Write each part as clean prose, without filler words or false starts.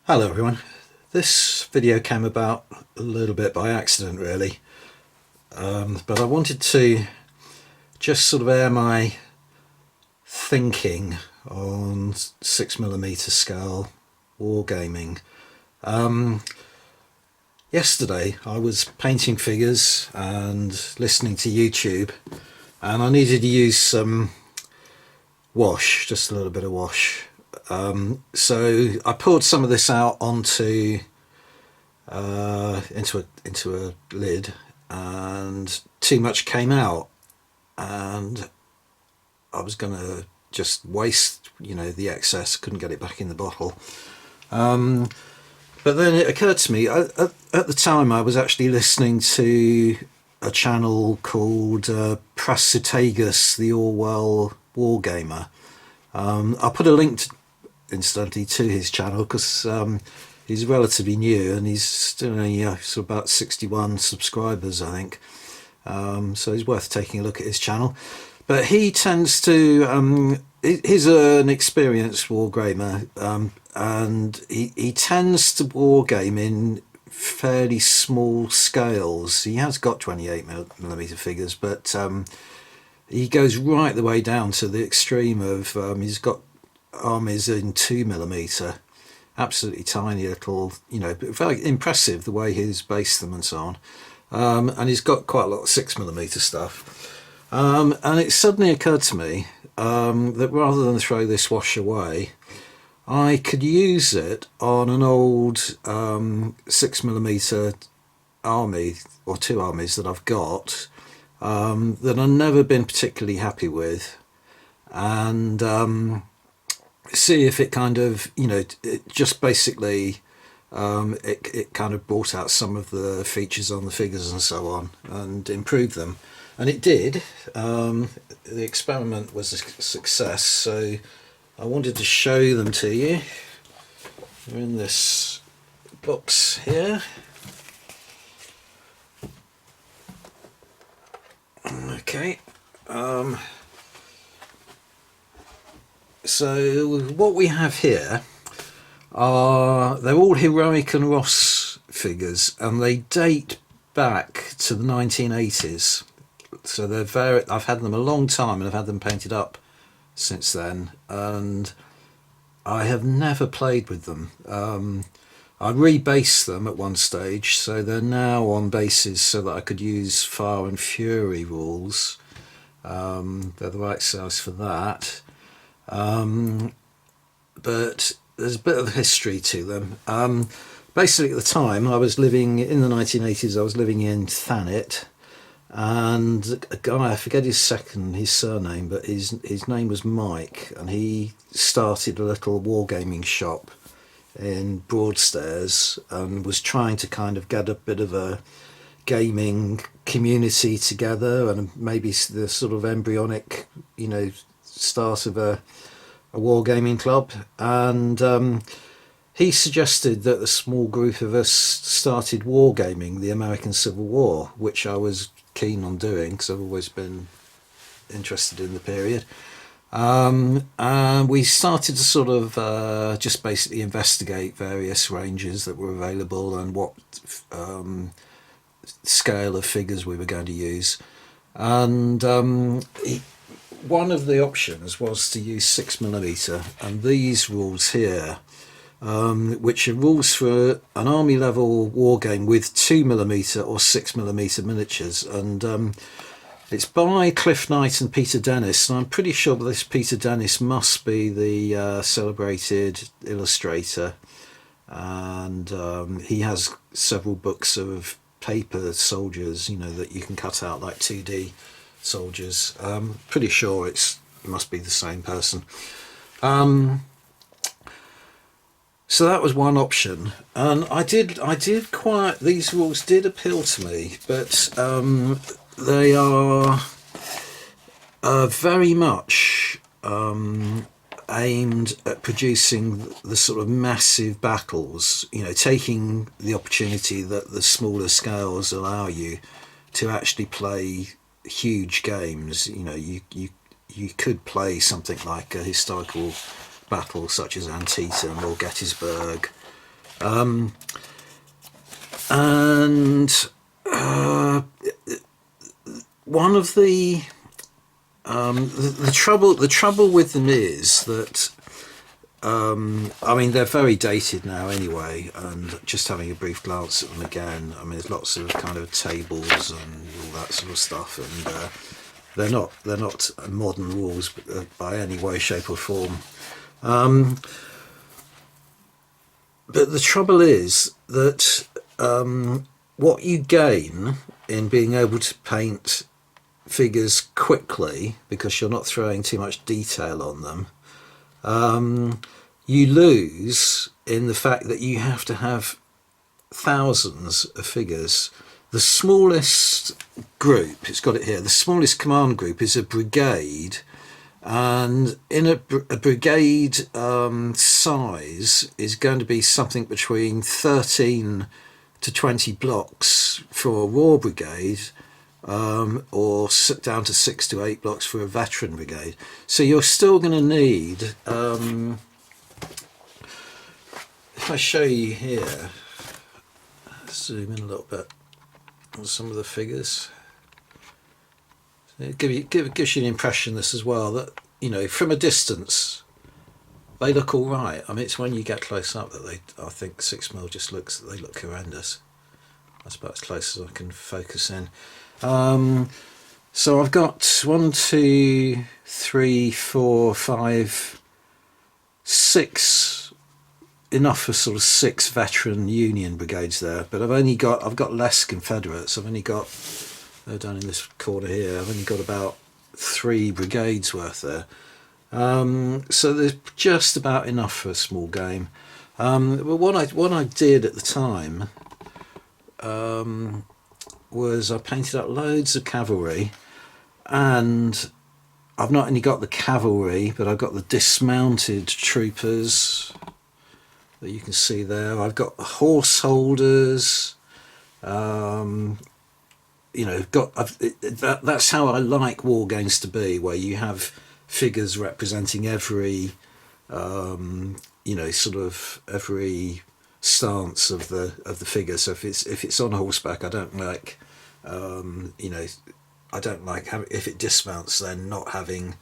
Hello everyone. This video came about a little bit by accident really, but I wanted to just sort of air my thinking on 6mm scale wargaming. Yesterday I was painting figures and listening to YouTube, and I needed to use some wash, just a little bit of wash. So I poured some of this out onto into a lid, and too much came out, and I was gonna just waste, the excess. Couldn't get it back in the bottle. But then it occurred to me, at the time I was actually listening to a channel called Prasutagus, the Orwell Wargamer. I'll put a link instantly to his channel because he's relatively new and he's still only so about 61 subscribers, I think. So it's worth taking a look at his channel. But he tends to he's an experienced wargamer, and he tends to wargame in fairly small scales. He has got 28mm figures, but he goes right the way down to the extreme of he's got armies in 2mm, absolutely tiny little, very impressive the way he's based them and so on. And he's got quite a lot of 6mm stuff. And it suddenly occurred to me that rather than throw this wash away, I could use it on an old 6mm army, or two armies that I've got, that I've never been particularly happy with, and see if it kind of, it just basically it kind of brought out some of the features on the figures and so on and improved them. And it did. The experiment was a success, so I wanted to show them to you. They're in this box here. Okay. So what we have here they're all Heroic and Ross figures, and they date back to the 1980s. So they're I've had them a long time, and I've had them painted up since then, and I have never played with them. I rebased them at one stage, so they're now on bases so that I could use Fire and Fury rules. They're the right size for that. But there's a bit of history to them. Basically, at the time, I was living in the 1980s. I was living in Thanet, and a guy, I forget his surname, but his name was Mike, and he started a little wargaming shop in Broadstairs and was trying to kind of get a bit of a gaming community together, and maybe the sort of embryonic, start of a wargaming club. And he suggested that a small group of us started wargaming the American Civil War, which I was keen on doing because I've always been interested in the period. And we started to sort of just basically investigate various ranges that were available and what scale of figures we were going to use. And one of the options was to use 6mm, and these rules here, which are rules for an army level war game with 2mm or 6mm miniatures, and it's by Cliff Knight and Peter Dennis, and I'm pretty sure this Peter Dennis must be the celebrated illustrator, and he has several books of paper soldiers, that you can cut out like 2D soldiers. Pretty sure it must be the same person. So that was one option, and I did quite, these rules did appeal to me, but they are very much aimed at producing the sort of massive battles, taking the opportunity that the smaller scales allow you to actually play huge games. You could play something like a historical battle such as Antietam or Gettysburg, And one of the trouble with them is that I mean, they're very dated now anyway, and just having a brief glance at them again, I mean, there's lots of kind of tables and all that sort of stuff, and they're not modern rules by any way, shape or form. But the trouble is that what you gain in being able to paint figures quickly, because you're not throwing too much detail on them, you lose in the fact that you have to have thousands of figures. The smallest group, it's got it here, the smallest command group is a brigade, and in a brigade size is going to be something between 13 to 20 blocks for a raw brigade, or down to 6 to 8 blocks for a veteran brigade. So you're still going to need, if I show you here, zoom in a little bit on some of the figures, it gives you an impression this as well, that, you know, from a distance they look all right. I mean, it's when you get close up that I think 6mm just they look horrendous. That's about as close as I can focus in. So I've got 1, 2, 3, 4, 5, 6, enough for sort of 6 veteran Union brigades there, but I've got less Confederates. I've only got, they're down in this corner here, I've only got about 3 brigades worth there. So there's just about enough for a small game. But what I did at the time was I painted up loads of cavalry, and I've not only got the cavalry, but I've got the dismounted troopers that you can see there. I've got the horse holders. You know, that's how I like war games to be, where you have figures representing every, you know, sort of every stance of the figure. So if it's on horseback, I don't like, you know, I don't like if it dismounts, then not having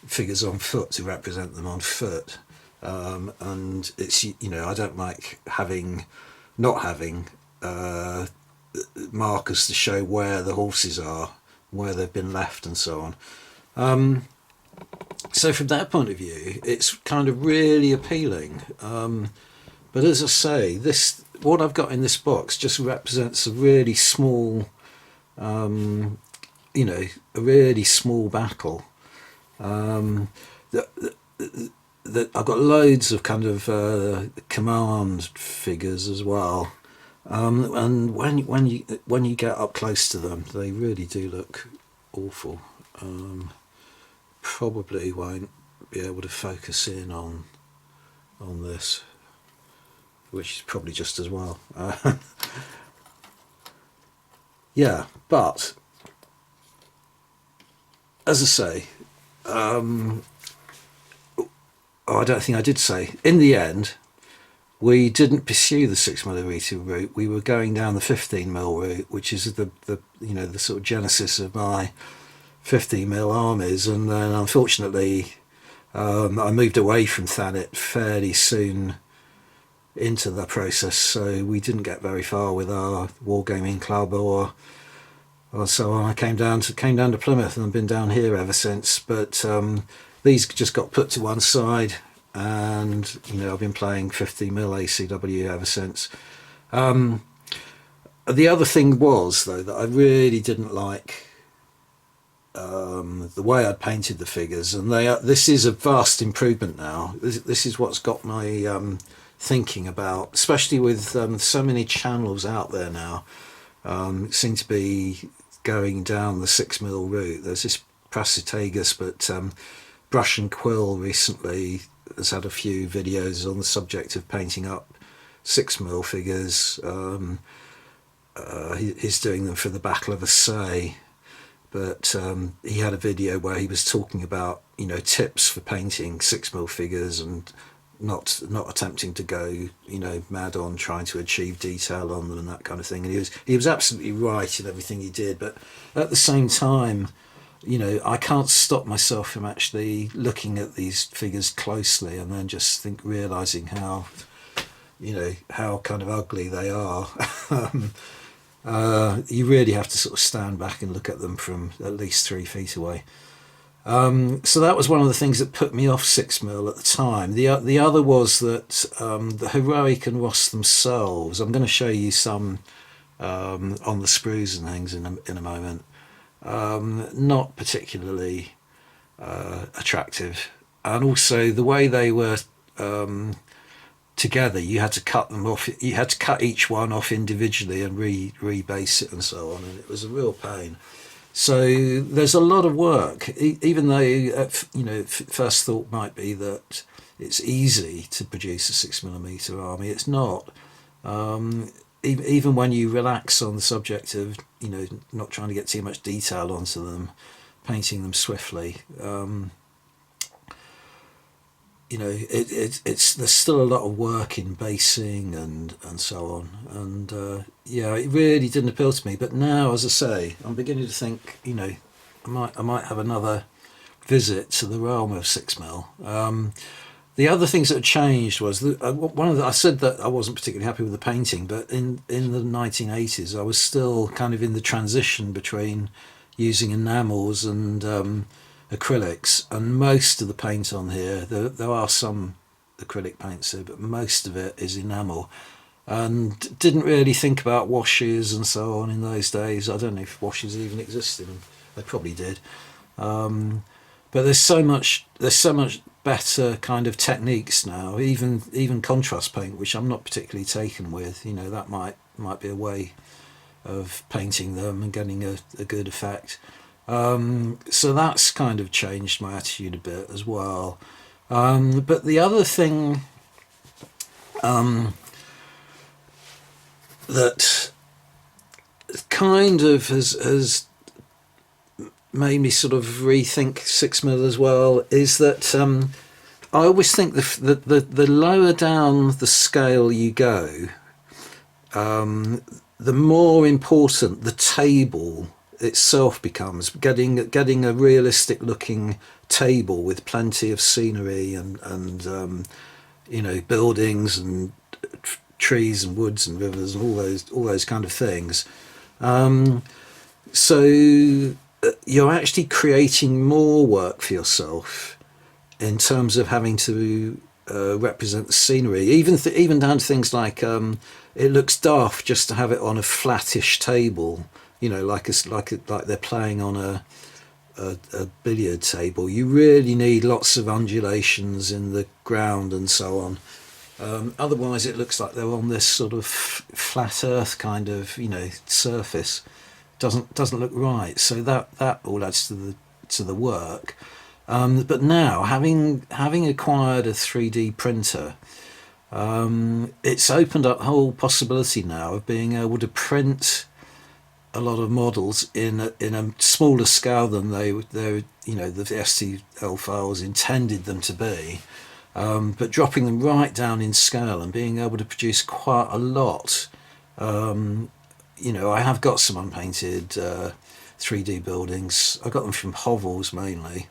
figures on foot to represent them on foot. And it's, you know, I don't like not having markers to show where the horses are, where they've been left, and so on. So from that point of view, it's kind of really appealing. But as I say, what I've got in this box just represents a really small, you know, a really small battle. That I've got loads of kind of command figures as well, and when you get up close to them, they really do look awful. Probably won't be able to focus in on this, which is probably just as well. Yeah, but as I say, I don't think I did say, in the end, we didn't pursue the 6mm route. We were going down the 15mm route, which is the you know, the sort of genesis of my 15mm armies. And then unfortunately, I moved away from Thanet fairly soon into the process, so we didn't get very far with our wargaming club or so on. I came down to Plymouth, and I've been down here ever since. But these just got put to one side, and you know, I've been playing 15mm ACW ever since. The other thing was, though, that I really didn't like the way I'd painted the figures, and this is a vast improvement now. This is what's got my thinking about, especially with so many channels out there now, seem to be going down the 6mm route. There's this Prasutagus, but Brush and Quill recently has had a few videos on the subject of painting up 6mm figures. He's doing them for the Battle of Assaye, but he had a video where he was talking about, you know, tips for painting 6mm figures, and not attempting to go, you know, mad on trying to achieve detail on them and that kind of thing. And he was absolutely right in everything he did, but at the same time, you know, I can't stop myself from actually looking at these figures closely and then just realizing how, you know, how kind of ugly they are. You really have to sort of stand back and look at them from at least 3 feet away. So that was one of the things that put me off 6mm at the time. The other was that the Heroic and Ross themselves, I'm going to show you some on the sprues and things in a moment, not particularly attractive. And also the way they were together, you had to cut them off. You had to cut each one off individually and rebase it and so on, and it was a real pain. So there's a lot of work, even though, you know, first thought might be that it's easy to produce a 6mm army. It's not. Even when you relax on the subject of, you know, not trying to get too much detail onto them, painting them swiftly, you know, it's there's still a lot of work in basing and so on, and yeah, it really didn't appeal to me. But now, as I say, I'm beginning to think, you know, I might have another visit to the realm of 6mm. The other things that had changed was I said that I wasn't particularly happy with the painting, but in the 1980s I was still kind of in the transition between using enamels and acrylics, and most of the paint on here, there are some acrylic paints here, but most of it is enamel, and didn't really think about washes and so on in those days. I don't know if washes even existed. They probably did, but there's so much better kind of techniques now, even contrast paint, which I'm not particularly taken with. You know, that might be a way of painting them and getting a good effect. So that's kind of changed my attitude a bit as well. But the other thing that kind of has made me sort of rethink 6mm as well is that I always think the lower down the scale you go, the more important the table itself becomes. Getting a realistic looking table with plenty of scenery and you know, buildings and trees and woods and rivers and all those kind of things. So you're actually creating more work for yourself in terms of having to represent the scenery, even down to things like it looks daft just to have it on a flattish table, you know, like they're playing on a billiard table. You really need lots of undulations in the ground and so on. Otherwise it looks like they're on this sort of flat earth kind of, you know, surface. Doesn't look right. So that all adds to the work. But now, having acquired a 3D printer, it's opened up a whole possibility now of being able to print a lot of models in a smaller scale than they you know, the STL files intended them to be, but dropping them right down in scale and being able to produce quite a lot. You know, I have got some unpainted 3D buildings. I got them from hovels mainly.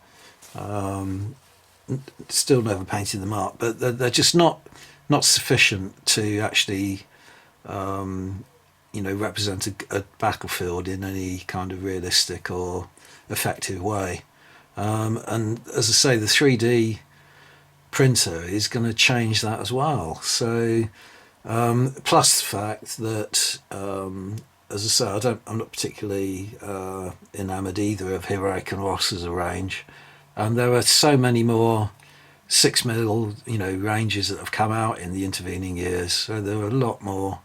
Still never painted them up, but they're just not sufficient to actually you know, represent a battlefield in any kind of realistic or effective way. And as I say, the 3D printer is going to change that as well. So plus the fact that as I say, I'm not particularly enamoured either of Heroic and Ross as a range, and there are so many more 6mm, you know, ranges that have come out in the intervening years, so there are a lot more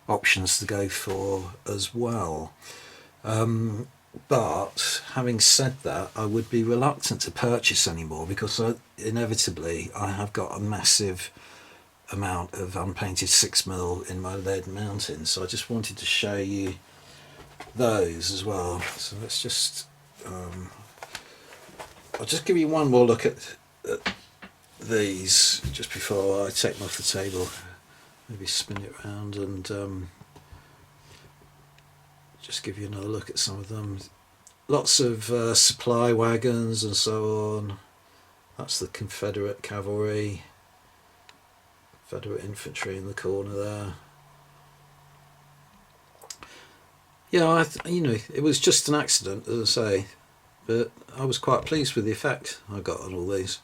options to go for as well. But having said that, I would be reluctant to purchase anymore because inevitably I have got a massive amount of unpainted 6mm in my lead mountain. So I just wanted to show you those as well. So let's just I'll just give you one more look at these just before I take them off the table. Maybe spin it around and just give you another look at some of them. Lots of supply wagons and so on. That's the Confederate cavalry, Confederate infantry in the corner there. Yeah, you know, it was just an accident, as I say, but I was quite pleased with the effect I got on all these,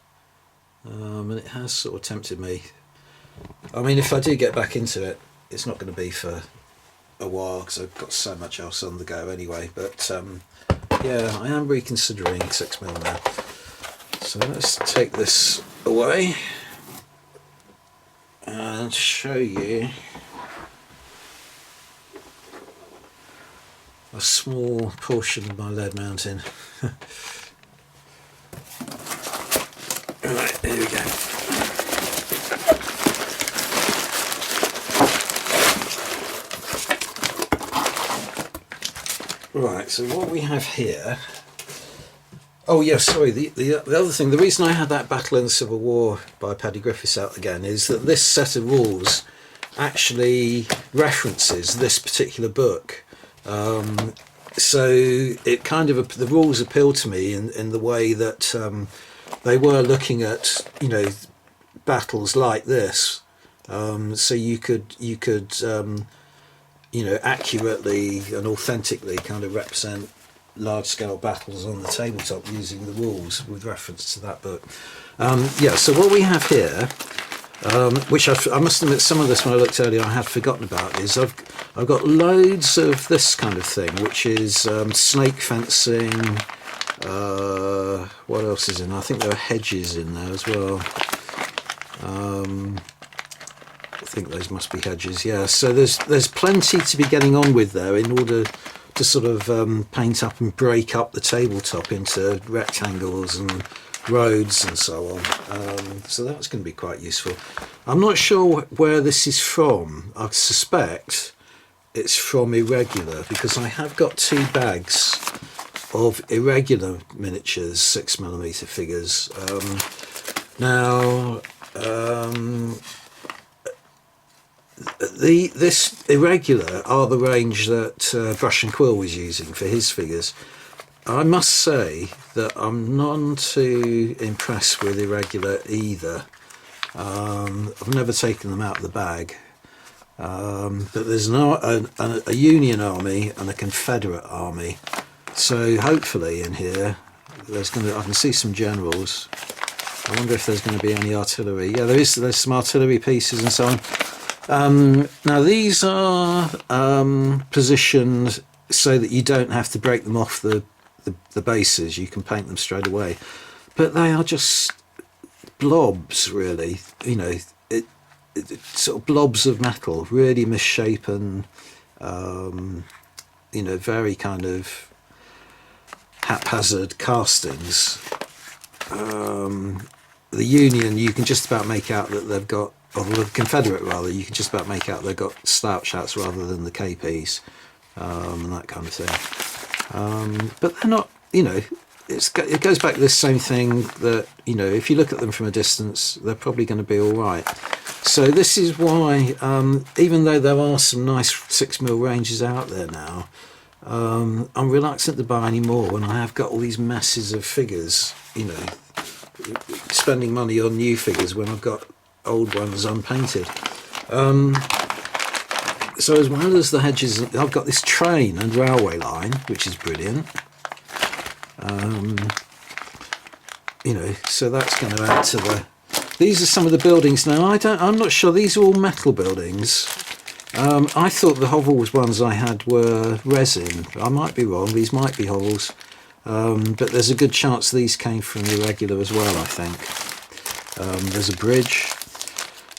and it has sort of tempted me. I mean, if I do get back into it, it's not going to be for a while because I've got so much else on the go anyway. But yeah, I am reconsidering 6mm now. So let's take this away and show you a small portion of my lead mounting. Right, here we go. Right, so what we have here... Oh yeah, sorry, the other thing, the reason I had that Battle in the Civil War by Paddy Griffiths out again is that this set of rules actually references this particular book. So it kind of, the rules appeal to me in the way that they were looking at, you know, battles like this. So you could you know, accurately and authentically kind of represent large-scale battles on the tabletop using the rules with reference to that book. Yeah, so what we have here, which I must admit, some of this when I looked earlier I had forgotten about, is I've got loads of this kind of thing, which is snake fencing. What else is in? I think there are hedges in there as well. I think those must be hedges, yeah. So there's plenty to be getting on with there in order to sort of paint up and break up the tabletop into rectangles and roads and so on. So that's going to be quite useful. I'm not sure where this is from. I suspect it's from Irregular, because I have got 2 bags of Irregular miniatures, 6mm figures. Now, this Irregular are the range that Brush and Quill was using for his figures. I must say that I'm none too impressed with Irregular either. I've never taken them out of the bag. But there's a Union army and a Confederate army. So hopefully in here I can see some generals. I wonder if there's going to be any artillery. Yeah, there's some artillery pieces and so on. Now these are positioned so that you don't have to break them off the bases. You can paint them straight away, but they are just blobs, really. You know, it sort of blobs of metal, really misshapen. You know, very kind of haphazard castings. The Union, you can just about make out that they've got, or the Confederate rather, you can just about make out they've got slouch hats rather than the KPs, and that kind of thing. But they're not, you know, it goes back to this same thing that, you know, if you look at them from a distance, they're probably going to be all right. So this is why, even though there are some nice 6mm ranges out there now, I'm reluctant to buy any more when I have got all these masses of figures, you know, spending money on new figures when I've got old ones unpainted. So as well as the hedges, I've got this train and railway line, which is brilliant. You know, so that's going to add to the... These are some of the buildings now. I'm not sure. These are all metal buildings. I thought the hovels ones I had were resin. I might be wrong. These might be hovels. But there's a good chance these came from Irregular as well, I think. There's a bridge.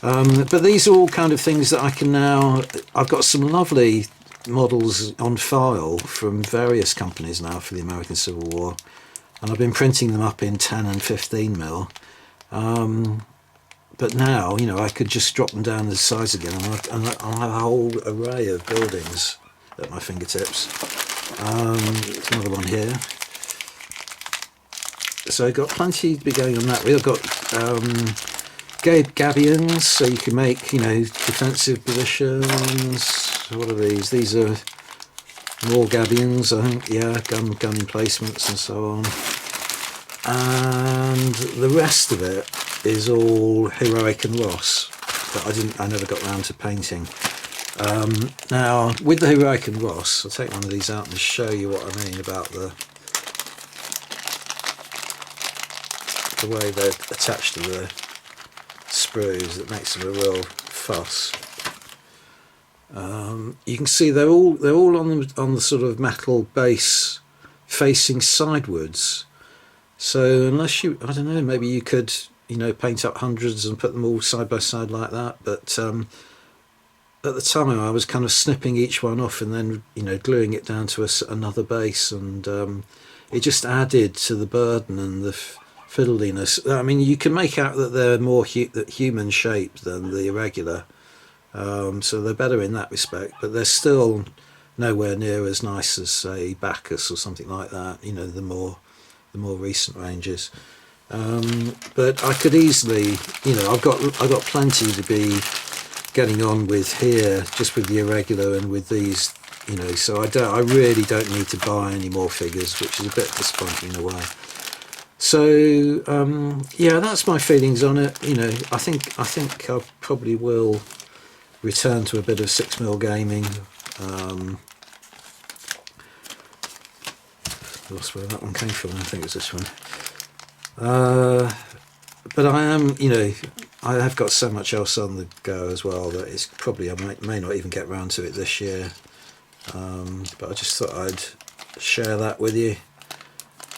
But these are all kind of things that I can now... I've got some lovely models on file from various companies now for the American Civil War. And I've been printing them up in 10 and 15mm. But now, you know, I could just drop them down to the size again, and I'll have a whole array of buildings at my fingertips. There's another one here. So I've got plenty to be going on that. We've got gabions, so you can make, you know, defensive positions. What are these? These are more gabions, I think. Yeah, gun emplacements and so on. And the rest of it is all heroic and Ross, but I never got round to painting. Now with the heroic and Ross, I'll take one of these out and show you what I mean about the way they're attached to the sprues. That makes them a real fuss. You can see they're all on the sort of metal base facing sidewards. So unless you, I don't know, maybe you could, you know, paint up hundreds and put them all side by side like that. But at the time I was kind of snipping each one off and then, you know, gluing it down to another base, and it just added to the burden and the fiddliness. I mean, you can make out that they're more human shaped than the irregular, so they're better in that respect, but they're still nowhere near as nice as, say, Bacchus or something like that, you know, the more recent ranges. But I could easily, you know, I've got plenty to be getting on with here, just with the irregular and with these, you know, so I really don't need to buy any more figures, which is a bit disappointing in a way. So yeah, that's my feelings on it. You know, I think I probably will return to a bit of 6mm gaming. Lost where that one came from. I think it was this one. But I am, you know, I have got so much else on the go as well that it's probably, I may not even get round to it this year. But I just thought I'd share that with you,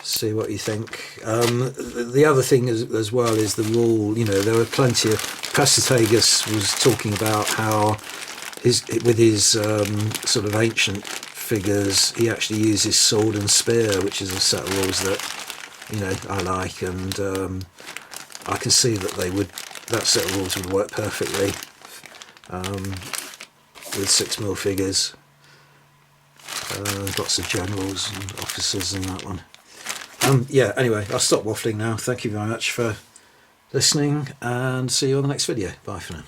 see what you think. The other thing as well is the rule. You know, there were plenty of, Prasutagus was talking about how with his sort of ancient figures, he actually uses sword and spear, which is a set of rules that, you know, I like, and I can see that that set of rules would work perfectly with 6mm figures. Lots of generals and officers in that one. Yeah, anyway, I'll stop waffling now. Thank you very much for listening, and see you on the next video. Bye for now.